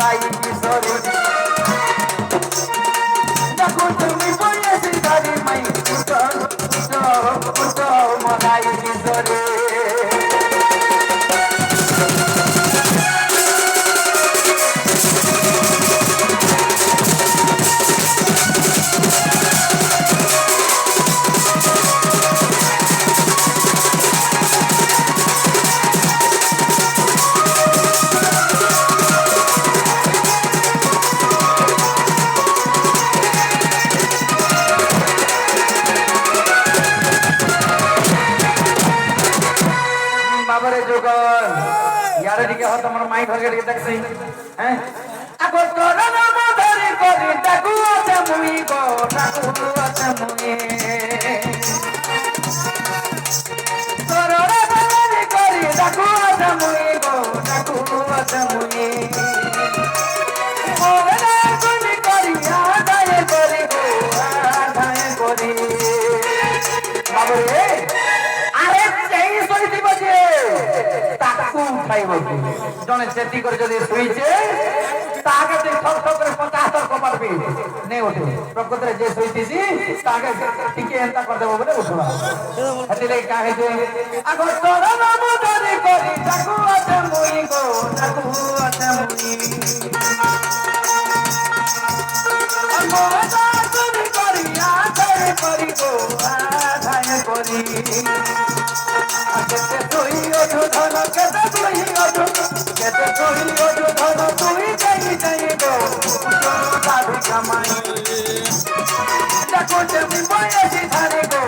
মনাই কিশোরী দেখো তুমি বলেছি ধরি মাই মনাই কিশোরী বাবারে যোগল ইয়ারে দিকে হত আমার মাই ঘরে দিকে দেখছি হ্যাঁ আগো তোর নাম ধরে করি ডাকু আছে মুই গো ডাকু আছে মুই তোর নাম ধরে করি ডাকু আছে মুই গো ডাকু আছে মুই ওরে গুনি করি আদায় করি গো আদায় করি বাবারে আরে সেই সইতি বসে তাকু উঠাইব জনে সেটি করে যদি শুইছে তাকে তুই ঠক ঠক করে 50 টাকা পারবি নেই ওঠে প্রকৃতরে যে শুইতিছি তাকে ঠিকই এন্তা করে দেব বলে উঠবা হেতি লাগি কাহে যে আগো তোর নাম ধরে করি তাকু আছে মুই গো তাকু আছে মুই আগো তাকু করি আধায় করি গো আধায় করি কেতে তুই ওঠো ধন কেতে তুই ওঠো কেতে তুই ওঠো ধন তুই যাই যাই গো সাধু কামাই দেখো তুমি বয়সী ধারে গো